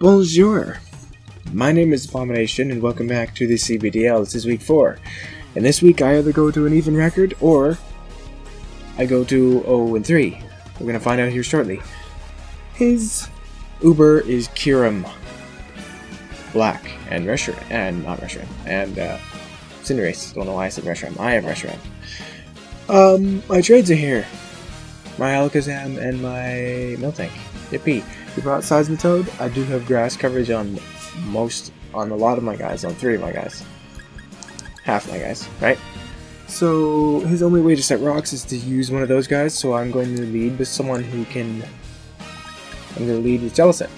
Bonjour! My name is Abomination and welcome back to the CBDL. This is week 4. And this week I either go to an even record or I go to 0-3. We're going to find out here shortly. His Uber is Kyurem-Black and Reshiram, and not Reshiram, and Cinderace. Don't know why I said Reshiram. I am Reshiram. My trades are here. My Alakazam and my Miltank. Yippee. We brought Seismitoad. I do have grass coverage on a lot of my guys, on 3 of my guys. Half my guys, right? So his only way to set rocks is to use one of those guys, so I'm going to lead with someone who can... I'm going to lead with Jellicent.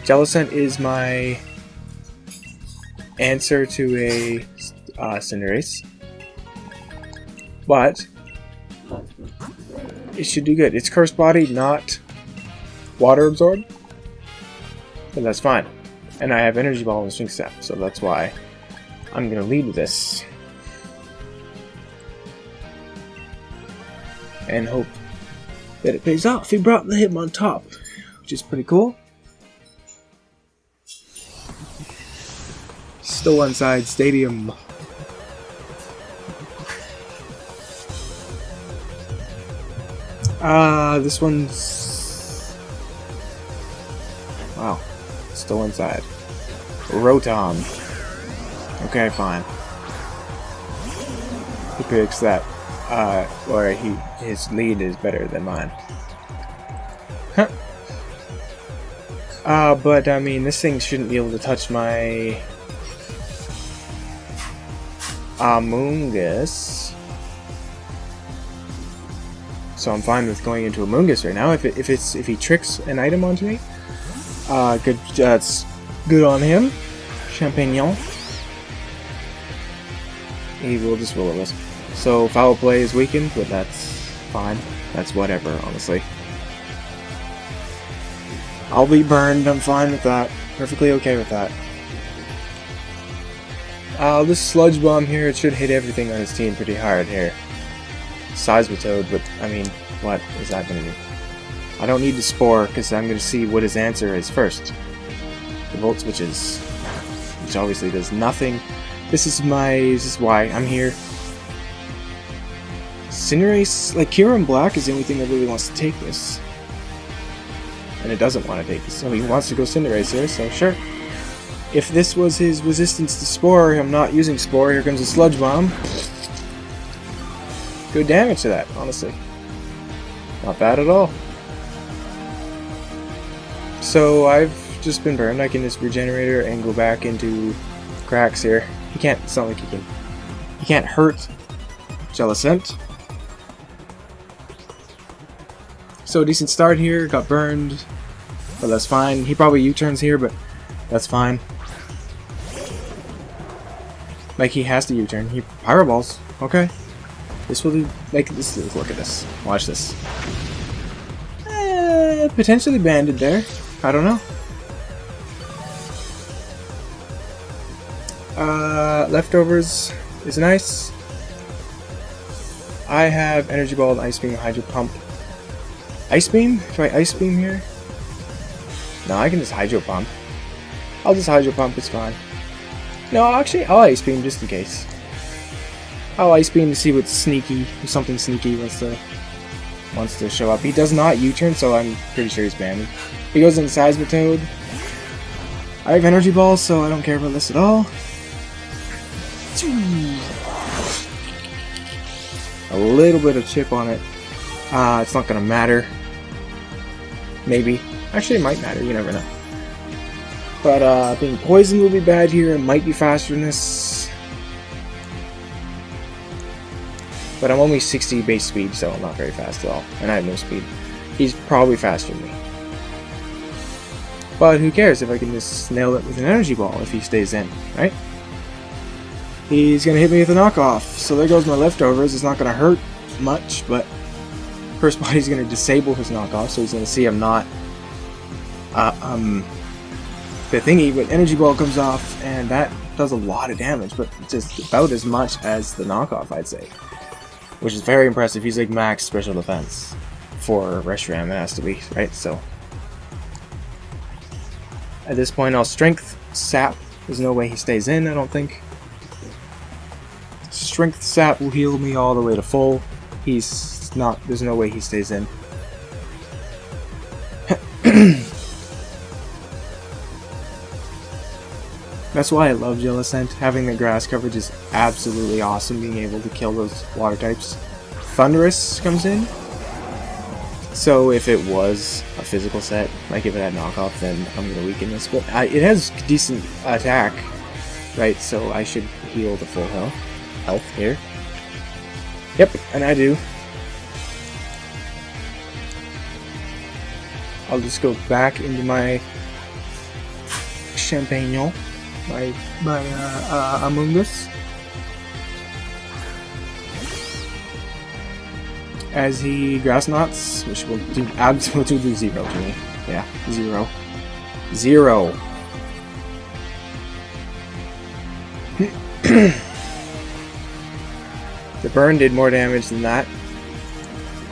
Jellicent is my answer to a Cinderace. But it should do good. It's Cursed Body, not Water Absorb. But that's fine. And I have Energy Ball and Swing Step, so that's why I'm going to lead with this. And hope that it pays off. He brought the him on top, which is pretty cool. Still inside Stadium. This one's... Wow. Still inside. Rotom. Okay, fine. He picks that. Or his lead is better than mine. Huh. But I mean, this thing shouldn't be able to touch my Amoonguss. So I'm fine with going into Amoonguss right now. If he tricks an item onto me, good. That's good on him. Champignon. He will just Will-O-Wisp. So Foul Play is weakened, but that's fine. That's whatever, honestly. I'll be burned. I'm fine with that. Perfectly okay with that. This Sludge Bomb here, it should hit everything on his team pretty hard here. Seismitoad, but I mean, what is that going to do? I don't need the Spore, because I'm going to see what his answer is first. The Volt Switches, which obviously does nothing. This is why I'm here. Cinderace, like Kyurem-Black is the only thing that really wants to take this. And it doesn't want to take this, so he wants to go Cinderace here, so sure. If this was his resistance to Spore, I'm not using Spore, here comes a Sludge Bomb. Good damage to that, honestly. Not bad at all. So I've just been burned. I can just Regenerator and go back into cracks here. He can't. It's not like he can. He can't hurt Jellicent. So decent start here. Got burned, but that's fine. He probably U-turns here, but that's fine. Like he has to U-turn. He Pyro Balls. Okay. This will do, like, this. Look at this. Watch this. Potentially banded there. I don't know. Leftovers is nice. I have Energy Ball and Ice Beam, Hydro Pump. Ice Beam? Try Ice Beam here? No, I can just Hydro Pump. I'll just Hydro Pump, it's fine. No, actually, I'll Ice Beam just in case. I'll Ice Beam to see what's sneaky, if something sneaky wants to show up. He does not U-turn, so I'm pretty sure he's banned. He goes into Seismitoad. I have Energy Balls, so I don't care about this at all. A little bit of chip on it. It's not gonna matter. Maybe. Actually, it might matter, you never know. But being poisoned will be bad here. It might be faster than this. But I'm only 60 base speed, so I'm not very fast at all. And I have no speed. He's probably faster than me. But who cares if I can just nail it with an Energy Ball if he stays in, right? He's going to hit me with a knockoff. So there goes my leftovers. It's not going to hurt much, but Cursed Body's going to disable his knockoff, so he's going to see I'm not the thingy, but Energy Ball comes off, and that does a lot of damage, but just about as much as the knockoff, I'd say. Which is very impressive. He's like max special defense for Reshiram, it has to be, right? So At this point, I'll Strength Sap. There's no way he stays in, I don't think. Strength Sap will heal me all the way to full. He's not, there's no way he stays in. That's why I love Jellicent. Having the grass coverage is absolutely awesome, being able to kill those water types. Thundurus comes in. So if it was a physical set, like if it had knockoff, then I'm going to weaken this. But it has decent attack, right? So I should heal the full health here. Yep, and I do. I'll just go back into my Champagnon. My Amoonguss, as he grass knots, which will do absolutely 0 to me. Yeah, 0. 0. The burn did more damage than that.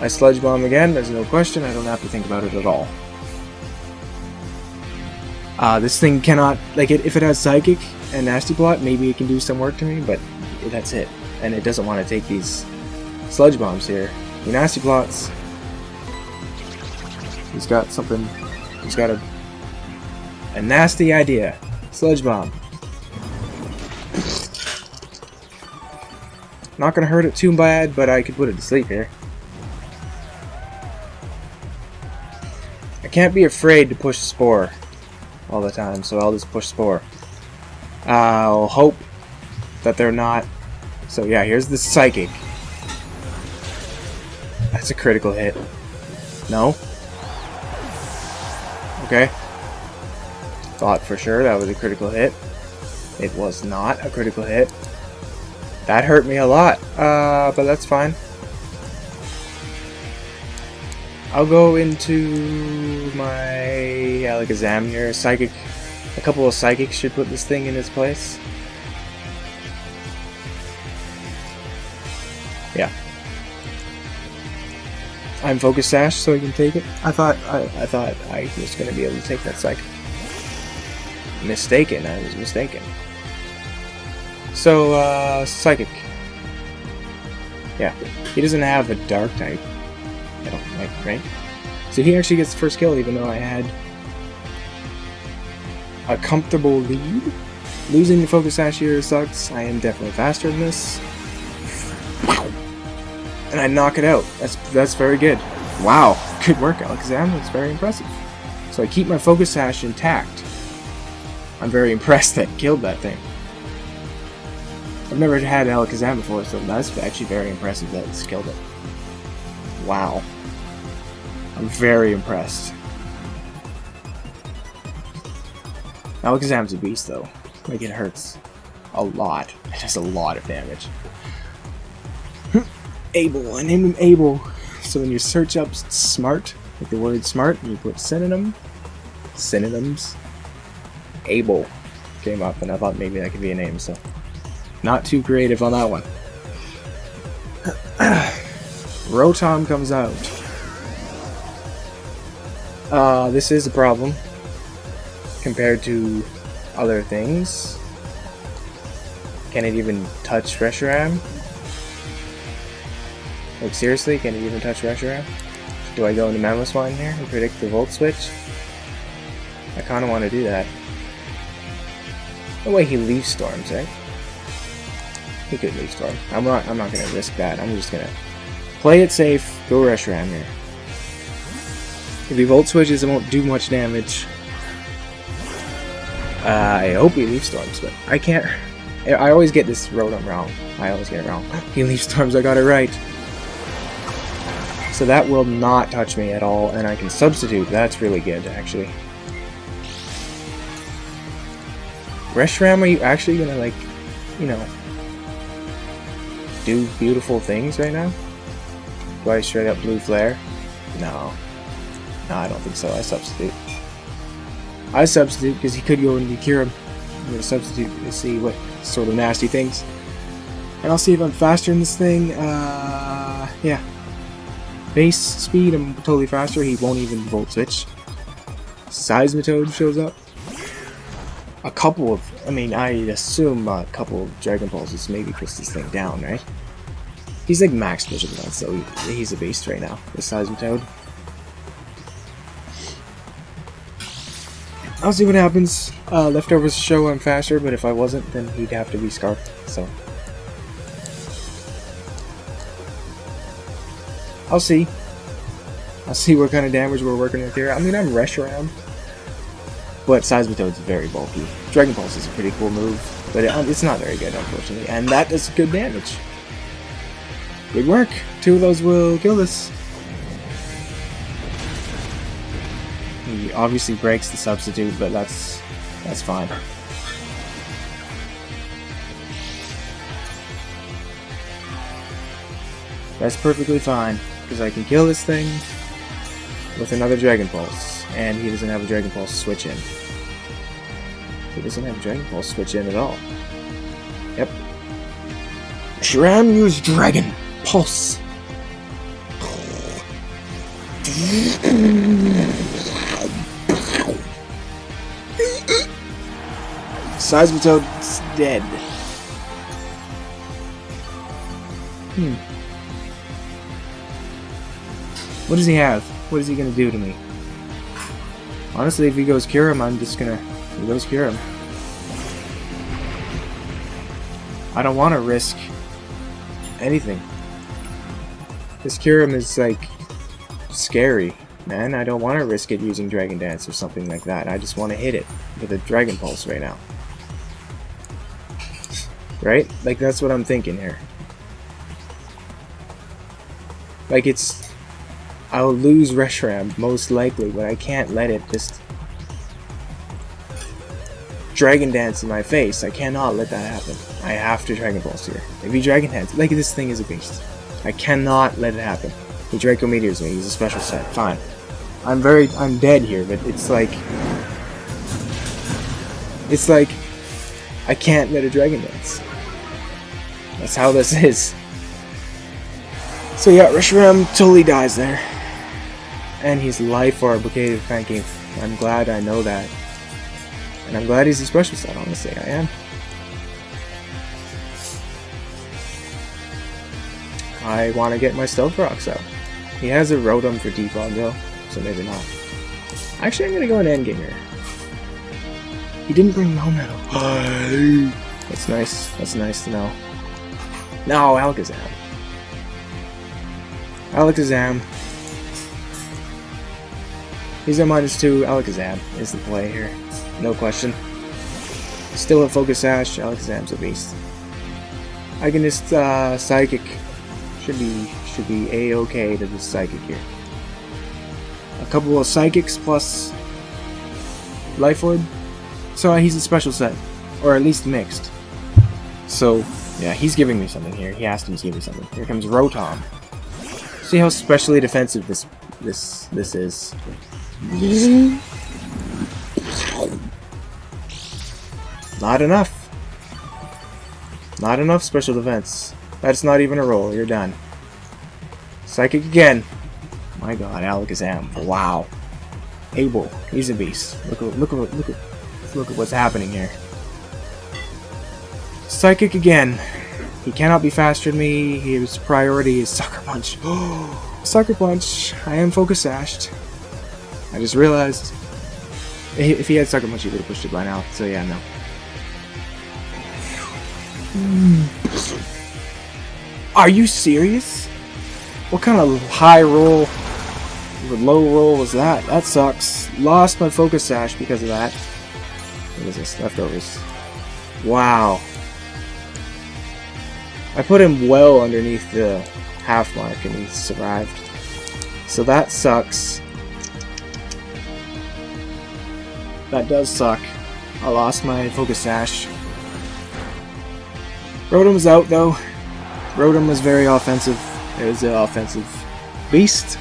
I Sludge Bomb again, there's no question, I don't have to think about it at all. This thing cannot, like, if it has Psychic and Nasty Plot, maybe it can do some work to me, but that's it. And it doesn't want to take these Sludge Bombs here. The Nasty Plots, he's got something, he's got a nasty idea. Sludge Bomb. Not gonna hurt it too bad, but I could put it to sleep here. I can't be afraid to push Spore all the time, so I'll just push Spore. I'll hope that they're not. So yeah, here's the Psychic. That's a critical hit. No? Okay. Thought for sure that was a critical hit. It was not a critical hit. That hurt me a lot, but that's fine. I'll go into my Alakazam here. Psychic. A couple of Psychics should put this thing in its place. Yeah. I'm Focus Sash, so I can take it. I thought I was going to be able to take that Psychic. Mistaken. I was mistaken. So, Psychic. Yeah. He doesn't have a Dark type. I don't like, right? So he actually gets the first kill, even though I had a comfortable lead. Losing the Focus Sash here sucks. I am definitely faster than this. And I knock it out. That's very good. Wow, good work, Alakazam. That's very impressive. So I keep my Focus Sash intact. I'm very impressed that I killed that thing. I've never had Alakazam before, so that's actually very impressive that it's killed it. Wow. I'm very impressed. Alakazam's a beast, though. Like, it hurts a lot. It does a lot of damage. Abel. I named him Abel. So when you search up smart, like the word smart, and you put synonyms, Abel came up, and I thought maybe that could be a name, so not too creative on that one. Rotom comes out. This is a problem compared to other things. Can it even touch Reshiram? Like, seriously, can it even touch Reshiram? Do I go into Mamoswine here and predict the Volt Switch? I kinda wanna do that. No way he Leaf Storms, right? He could Leaf Storm. I'm not gonna risk that. I'm just gonna play it safe, go Reshiram here. If he Volt Switches, it won't do much damage. I hope he Leaf Storms, but I can't. I always get this Rotom wrong. I always get it wrong. He Leaf Storms, I got it right. So that will not touch me at all, and I can substitute. That's really good, actually. Reshiram, are you actually gonna, like, you know, do beautiful things right now? Do I straight up Blue Flare? No. No, I don't think so. I substitute. I substitute because he could go into Kyurem. I'm going to substitute to see what sort of nasty things. And I'll see if I'm faster in this thing. Yeah. Base speed, I'm totally faster. He won't even Volt Switch. Seismitoad shows up. a couple of, I mean, I assume a couple of Dragon Pulses maybe puts this thing down, right? He's like max Special Defense, so he's a beast right now, this Seismitoad. I'll see what happens. Leftovers show I'm faster, but if I wasn't, then he'd have to be Scarfed, so. I'll see. I'll see what kind of damage we're working with here. I mean, I'm Reshiram, but Seismitoad's very bulky. Dragon Pulse is a pretty cool move, but it's not very good, unfortunately. And that does good damage. Good work. 2 of those will kill this. He obviously breaks the substitute, but that's fine. That's perfectly fine, because I can kill this thing with another Dragon Pulse, and he doesn't have a Dragon Pulse switch in. He doesn't have a Dragon Pulse switch in at all. Yep. Shram used Dragon Pulse. Seismitoad's dead. What does he have? What is he gonna do to me? Honestly, if he goes Kyurem, I'm just gonna... He goes Kyurem. I don't want to risk anything. This Kyurem is, like, scary, man. I don't want to risk it using Dragon Dance or something like that. I just want to hit it with a Dragon Pulse right now. Right? Like, that's what I'm thinking here. Like, it's... I'll lose Reshiram, most likely, but I can't let it just... Dragon Dance in my face. I cannot let that happen. I have to Dragon Pulse here. If he Dragon Dance... Like, this thing is a beast. I cannot let it happen. He Draco Meteors me. He's a special set. Fine. I'm dead here, but it's like... It's like... I can't let a Dragon Dance. That's how this is. So yeah, Reshiram totally dies there. And he's Life Orb. Okay, thank you. I'm glad I know that. And I'm glad he's a special set, honestly. I am. I want to get my Stealth Rocks out. He has a Rotom for defog though, so maybe not. Actually, I'm going to go an endgame here. He didn't bring Melmetal. That's nice. That's nice to know. No, Alakazam. Alakazam. He's a -2. Alakazam is the play here. No question. Still a Focus Sash. Alakazam's a beast. I can just Psychic. Should be a-okay to the Psychic here. A couple of Psychics plus Life Orb. So he's a special set, or at least mixed. So yeah, he's giving me something here. He has to give me something. Here comes Rotom. See how specially defensive this is. Not enough. Not enough special defense. That's not even a roll. You're done. Psychic again. My God, Alakazam. Wow. Abel. He's a beast. Look at what's happening here. Psychic again. He cannot be faster than me. His priority is Sucker Punch. Sucker Punch. I am Focus Sashed. I just realized. If he had Sucker Punch, he would have pushed it by now. So yeah, no. Are you serious? What kind of high roll or low roll was that? That sucks. Lost my Focus Sash because of that. What is this? Leftovers. Wow. I put him well underneath the half mark and he survived. So that sucks. That does suck. I lost my Focus Sash. Rotom's out though. Rotom was very offensive. It was an offensive beast.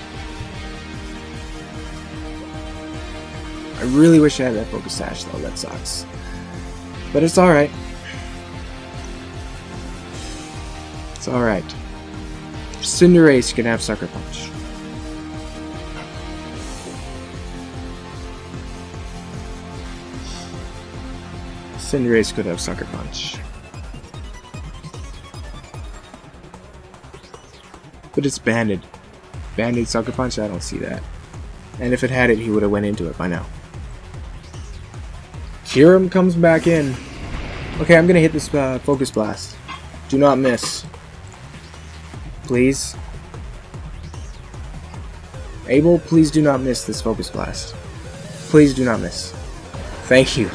I really wish I had that Focus Sash though. That sucks. But it's alright. It's alright. Cinderace can have Sucker Punch. Cinderace could have Sucker Punch. But it's banded. Banded Sucker Punch? I don't see that. And if it had it, he would have went into it by now. Kyurem comes back in. Okay, I'm gonna hit this Focus Blast. Do not miss. Please. Abel, please do not miss this Focus Blast. Please do not miss. Thank you.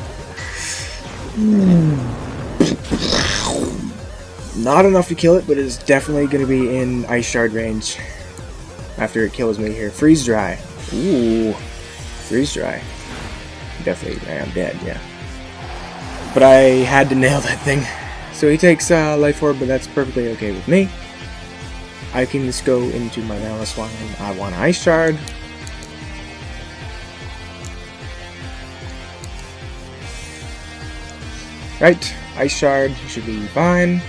Not enough to kill it, but it is definitely going to be in Ice Shard range after it kills me here. Freeze Dry. Ooh. Freeze Dry. Definitely, I'm dead, yeah. But I had to nail that thing. So he takes Life Orb, but that's perfectly okay with me. I can just go into my Mamoswine. I want Ice Shard. Right, Ice Shard should be fine.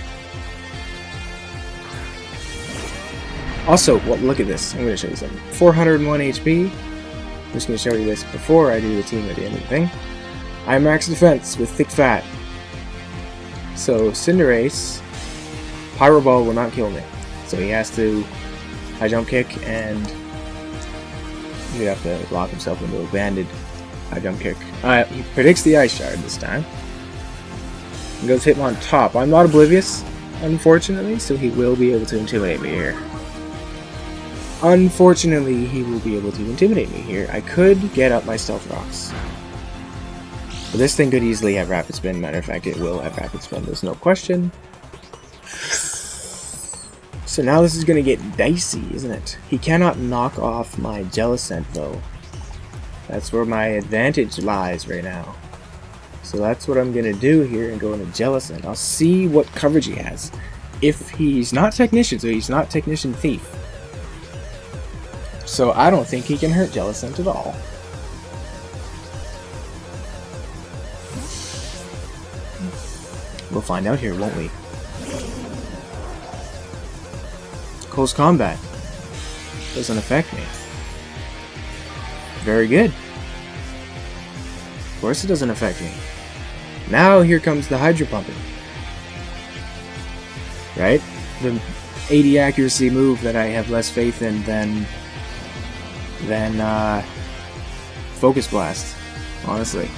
Also, well, look at this. I'm going to show you something. 401 HP. I'm just going to show you this before I do the team at the end of the thing. I am max defense with Thick Fat. So, Cinderace, Pyro Ball will not kill me. So he has to high jump kick, and he'd have to lock himself into a banded high jump kick. He predicts the Ice Shard this time. And goes Hitmon top. I'm not oblivious, unfortunately, so he will be able to intimidate me here. Unfortunately, he will be able to intimidate me here. I could get up my Stealth Rocks. But this thing could easily have Rapid Spin. Matter of fact, it will have Rapid Spin. There's no question. So now this is going to get dicey, isn't it? He cannot knock off my Jellicent, though. That's where my advantage lies right now. So that's what I'm going to do here and go into Jellicent. I'll see what coverage he has. If he's not Technician, so he's not Technician Thief. So I don't think he can hurt Jellicent at all. We'll find out here, won't we? Close Combat. Doesn't affect me. Very good. Of course it doesn't affect me. Now here comes the Hydro Pumping. Right? The 80 accuracy move that I have less faith in than Focus Blast. Honestly.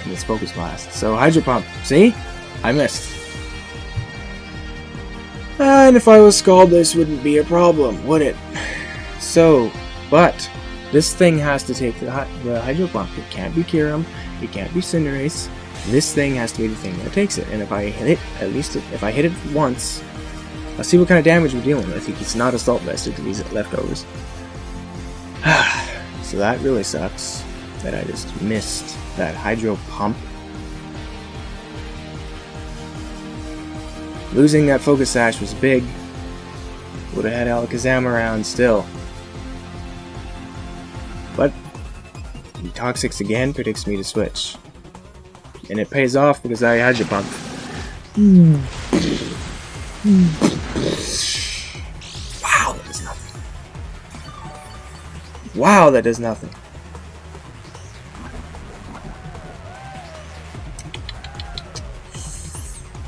It's Focus Blast. So Hydro Pump. See? I missed. And if I was Scald, this wouldn't be a problem, would it? So, but this thing has to take the Hydro Pump. It can't be Kyurem. It can't be Cinderace. This thing has to be the thing that takes it. And if I hit it, at least if I hit it once, I'll see what kind of damage we're dealing with. I think it's not Assault Vested to these leftovers. So that really sucks that I just missed that Hydro Pump. Losing that Focus Sash was big. Would have had Alakazam around still. But Toxic's again predicts me to switch. And it pays off because I Hydro Pump. Wow, that does nothing. Wow, that does nothing.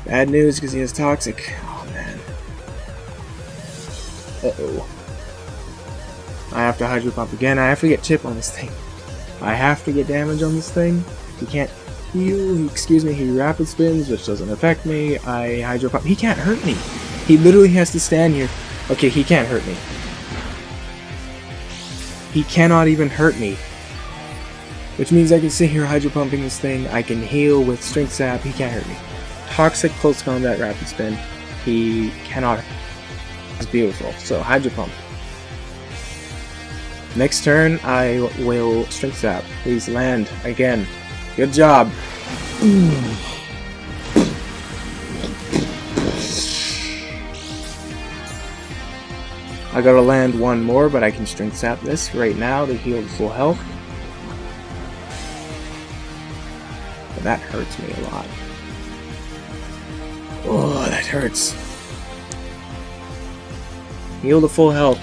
Bad news because he has Toxic. Oh man. Uh-oh. I have to Hydro Pump again. I have to get Chip on this thing. I have to get damage on this thing. He can't heal. Excuse me, he Rapid Spins, which doesn't affect me. I Hydro Pump. He can't hurt me. He literally has to stand here. Okay, he can't hurt me. He cannot even hurt me. Which means I can sit here Hydro Pumping this thing. I can heal with Strength Sap. He can't hurt me. Toxic, Close Combat, Rapid Spin. He cannot. It's beautiful. So Hydro Pump. Next turn, I will Strength Sap. Please land again. Good job. I gotta land one more, but I can Strength Sap this right now to heal full health. But that hurts me a lot. Oh, that hurts. Heal to full health.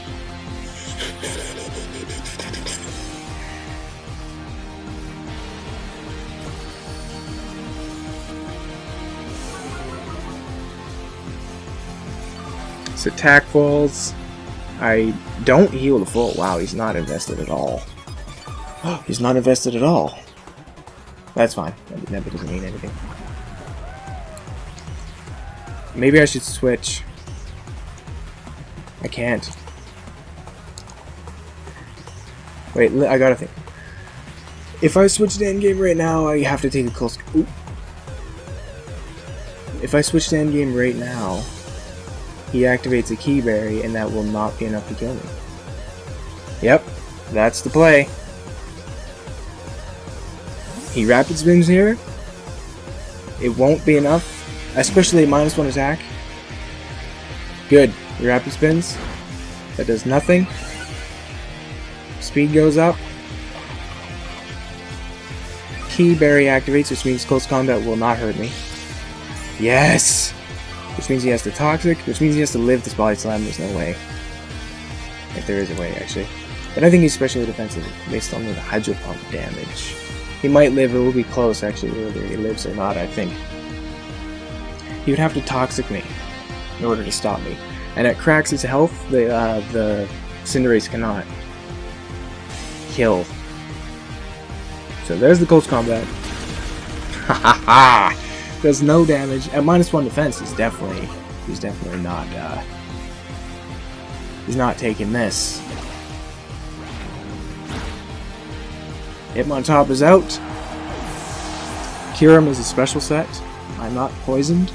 His attack falls. I don't heal the full. Wow, he's not invested at all. He's not invested at all. That's fine. That doesn't mean anything. Maybe I should switch. I can't. Wait, I gotta think. If I switch to endgame right now, I have to take a close... Ooh. If I switch to endgame right now, he activates a key berry, and that will not be enough to kill me. Yep, that's the play. He rapid spins here. It won't be enough, especially -1 attack. Good, he rapid spins. That does nothing. Speed goes up. Key berry activates, which means close combat will not hurt me. Yes! Which means he has to Toxic, which means he has to live this Body Slam. There's no way. If there is a way, actually. But I think he's specially defensive based on the Hydro Pump damage. He might live, it will be close actually, whether he lives or not, I think. He would have to Toxic me in order to stop me. And at cracks his health, the Cinderace cannot kill. So there's the close combat. Ha ha ha! Does no damage. At -1 defense, he's definitely not, he's not taking this. Hitmontop is out. Kyurem is a special set. I'm not poisoned.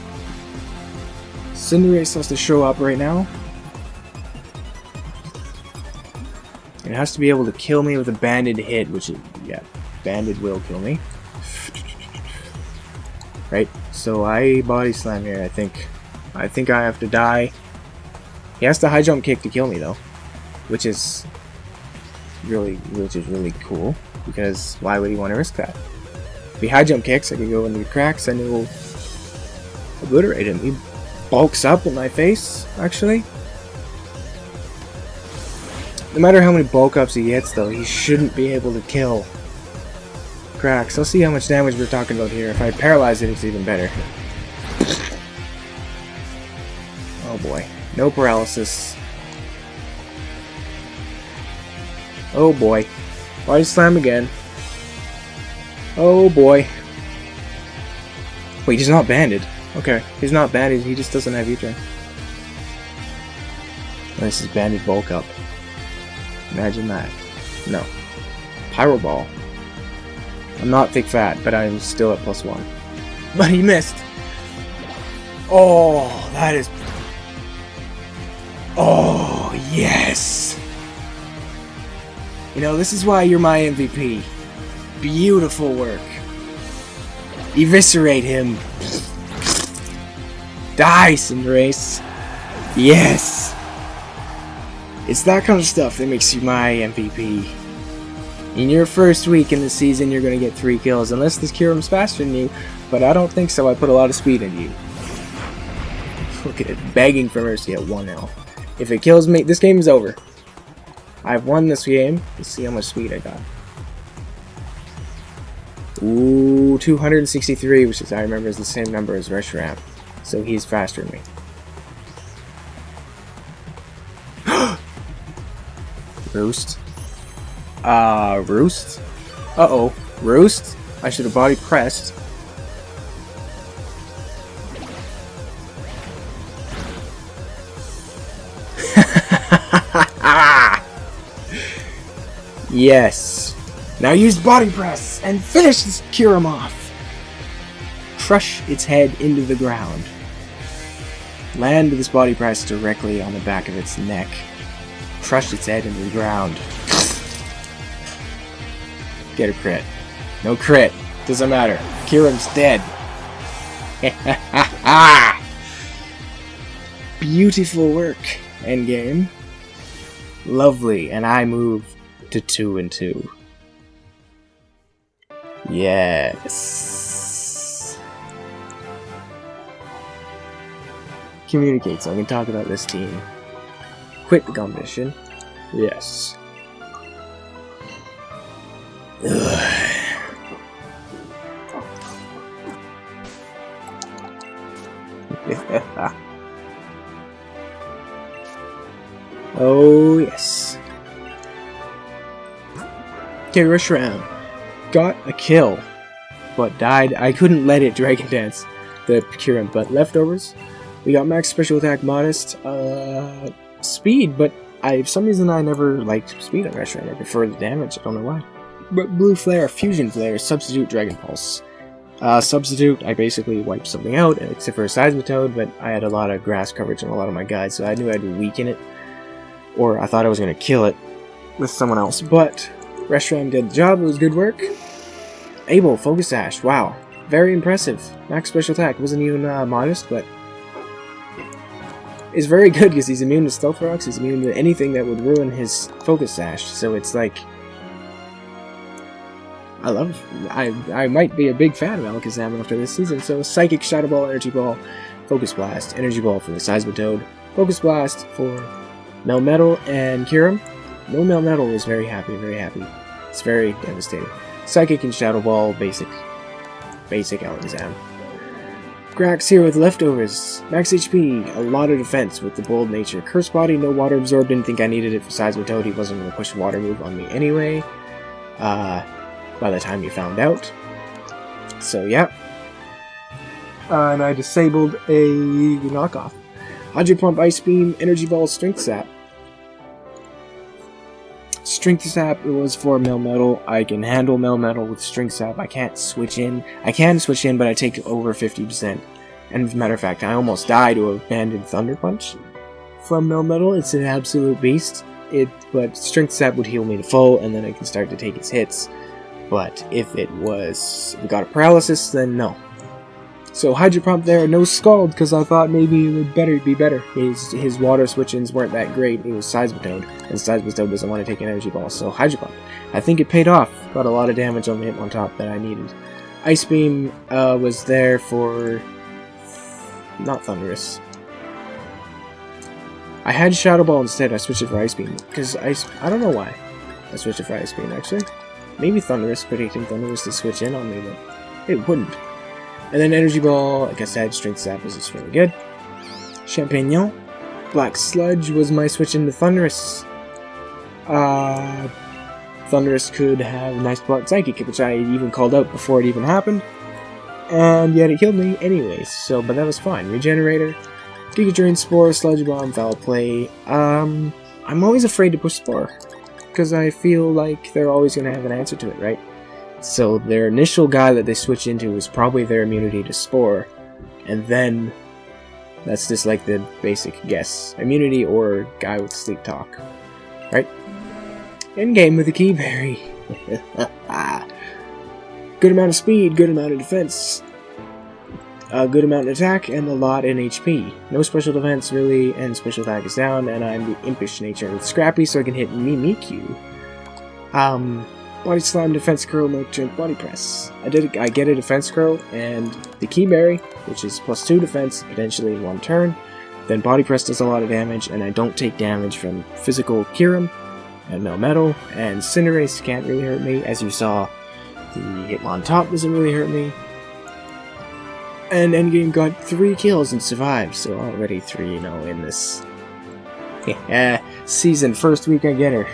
Cinderace has to show up right now. It has to be able to kill me with a banded hit, which is, yeah, banded will kill me. Right, so I Body Slam here, I think I have to die. He has to High Jump Kick to kill me though, which is really cool, because why would he want to risk that? If he High Jump Kicks, I can go into the cracks and it will obliterate him. He bulks up in my face, actually. No matter how many bulk ups he gets though, he shouldn't be able to kill cracks. Let's see how much damage we're talking about here. If I paralyze it, it's even better. Oh boy. No paralysis. Oh boy. Body Slam again. Oh boy. Wait, he's not banded. Okay, he's not banded, he just doesn't have U-turn. This is banded bulk up. Imagine that. No. Pyro Ball. I'm not thick fat, but I'm still at +1. But he missed. Oh, that is... Oh, yes! You know, this is why you're my MVP. Beautiful work. Eviscerate him. Die, Cinderace. Yes! It's that kind of stuff that makes you my MVP. In your first week in the season, you're going to get 3 kills, unless this Kyurem's faster than you, but I don't think so. I put a lot of speed into you. Look at it, begging for mercy at 1-0. If it kills me, this game is over. I've won this game. Let's see how much speed I got. Ooh, 263, which is, I remember, is the same number as Reshiram. So he's faster than me. Roost. Roost? Uh-oh. Roost? I should have body pressed. Yes. Now use body press and finish this Kyurem off. Crush its head into the ground. Land this body press directly on the back of its neck. Crush its head into the ground. Get a crit. No crit. Doesn't matter. Kyurem's dead. Beautiful work, endgame. Lovely, and I move to 2-2. Yes. Communicate so I can talk about this team. Quit the competition. Yes. Oh, yes. Okay, Reshiram got a kill, but died. I couldn't let it Dragon Dance the Kyurem, but leftovers. We got max special attack, modest, speed, but for some reason I never liked speed on Reshiram. I prefer the damage, I don't know why. But Blue Flare, Fusion Flare, Substitute, Dragon Pulse. Substitute, I basically wiped something out, except for a Seismitoad, but I had a lot of grass coverage on a lot of my guys, so I knew I'd weaken it. Or I thought I was going to kill it with someone else, but Reshiram did the job, it was good work. Abel, Focus Sash, wow. Very impressive. Max special attack, wasn't even modest, but it's very good because he's immune to Stealth Rocks, he's immune to anything that would ruin his Focus Sash, so it's like... I might be a big fan of Alakazam after this season, so Psychic, Shadow Ball, Energy Ball, Focus Blast, Energy Ball for the Seismitoad, Focus Blast for Melmetal and Kyurem. No Melmetal is very happy, very happy. It's very devastating. Psychic and Shadow Ball, basic Alakazam. Grax here with leftovers. Max HP, a lot of defense with the bold nature. Curse Body, no water absorb, didn't think I needed it for Seismitoad, he wasn't going to push a water move on me anyway. By the time you found out. So yeah. And I disabled a knockoff. Hydro Pump, Ice Beam, Energy Ball, Strength Sap. Strength Sap, it was for Melmetal. I can handle Melmetal with Strength Sap. I can't switch in. I can switch in, but I take over 50%. And as a matter of fact, I almost died to abandoned Thunder Punch from Melmetal. It's an absolute beast. But Strength Sap would heal me to full, and then I can start to take its hits. But if we got a paralysis, then no. So Hydro Pump there, no Scald, because I thought maybe it would be better. His water switch-ins weren't that great. It was Seismitoad, and Seismitoad doesn't want to take an Energy Ball, so Hydro Pump. I think it paid off. Got a lot of damage on the Hitmontop that I needed. Ice Beam was there for... not Thundurus. I had Shadow Ball instead. I switched it for Ice Beam, because I don't know why I switched it for Ice Beam, actually. Maybe Thundurus, predicting Thundurus to switch in on me, but it wouldn't. And then Energy Ball, like I said, Strength Sap was just really good. Champignon, Black Sludge was my switch into Thundurus. Thundurus could have nice block Psychic, which I even called out before it even happened. And yet it killed me anyways, but that was fine. Regenerator, Giga Drain, Spore, Sludge Bomb, Foul Play. I'm always afraid to push Spore, because I feel like they're always going to have an answer to it, right? So their initial guy that they switch into is probably their immunity to Spore, and then that's just like the basic guess. Immunity or guy with Sleep Talk, right? Endgame with the Key Berry. Good amount of speed, good amount of defense, a good amount of attack, and a lot in HP. No special defense really, and special attack is down, and I'm the Impish nature with Scrappy, so I can hit Mimikyu. Body Slam, Defense Curl, Milk Drink, Body Press. I get a Defense Curl, and the Key Berry, which is +2 defense, potentially in one turn. Then Body Press does a lot of damage, and I don't take damage from physical Kyurem and Melmetal, and Cinderace can't really hurt me. As you saw, the Hitmontop doesn't really hurt me. And Endgame got 3 kills and survived, so already 3-0 in this season. First week I get her.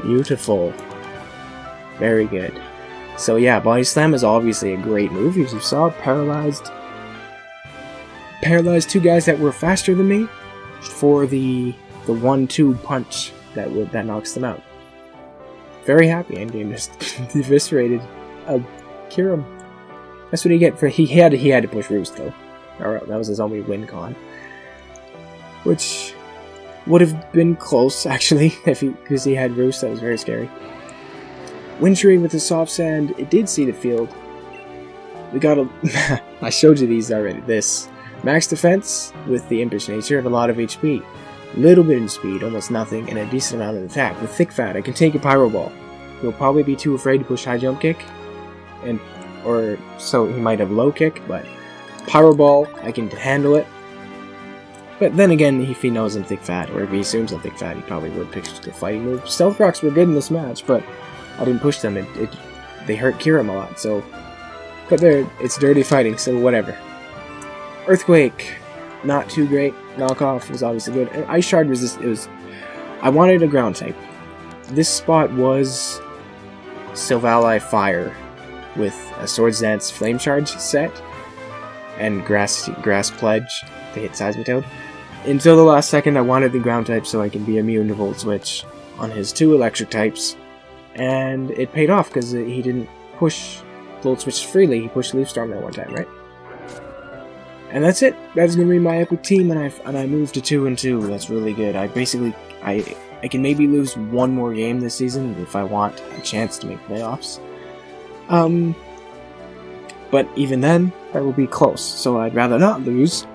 Beautiful. Very good. So yeah, Body Slam is obviously a great move. As you saw, paralyzed 2 guys that were faster than me for the 1-2 punch that knocks them out. Very happy. Endgame just eviscerated a Kyurem. That's what he get for he had to push Roost though. Alright, that was his only win con. Which would have been close actually because he had Roost. That was very scary. Wintry with the Soft Sand, it did see the field. We got a I showed you these already. This max defense with the Impish nature and a lot of HP. Little bit in speed, almost nothing, and a decent amount of attack. With Thick Fat, I can take a Pyro Ball. He'll probably be too afraid to push High Jump Kick, or so he might have Low Kick, but Pyro Ball, I can handle it. But then again, if he knows I'm Thick Fat, or if he assumes I'm Thick Fat, he probably would pick the fighting move. Stealth Rocks were good in this match, but I didn't push them. They hurt Kyurem a lot, so... But it's dirty fighting, so whatever. Earthquake, not too great. Knockoff was obviously good. And Ice Shard resist, it was I wanted a ground type. This spot was Silvally Fire with a Swords Dance Flame Charge set and Grass Pledge to hit Seismitoad. Until the last second, I wanted the ground type so I can be immune to Volt Switch on his 2 electric types, and it paid off because he didn't push Volt Switch freely. He pushed Leaf Storm that one time, right? And that's it. That's gonna be my epic team, and I moved to 2-2. That's really good. I can maybe lose one more game this season if I want a chance to make playoffs. But even then, that will be close. So I'd rather not lose.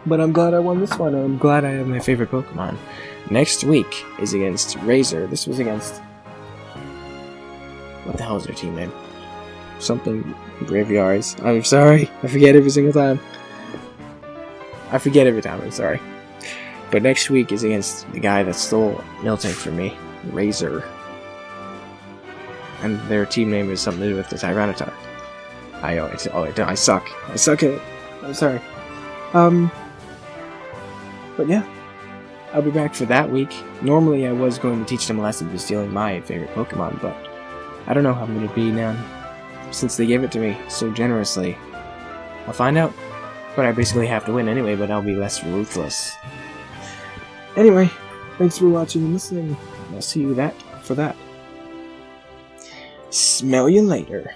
But I'm glad I won this one. I'm glad I have my favorite Pokemon. Next week is against Razor. This was against... What the hell is their team name? Something Braviaries. I'm sorry. I forget every single time. I'm sorry. But next week is against the guy that stole Miltank from me. Razor. And their team name is something to do with the Tyranitar. I suck. I suck at it. I'm sorry. But yeah, I'll be back for that week. Normally I was going to teach them a lesson for stealing my favorite Pokemon, but I don't know how I'm going to be now, since they gave it to me so generously. I'll find out. But I basically have to win anyway, but I'll be less ruthless. Anyway, thanks for watching and listening. I'll see you for that. Smell you later.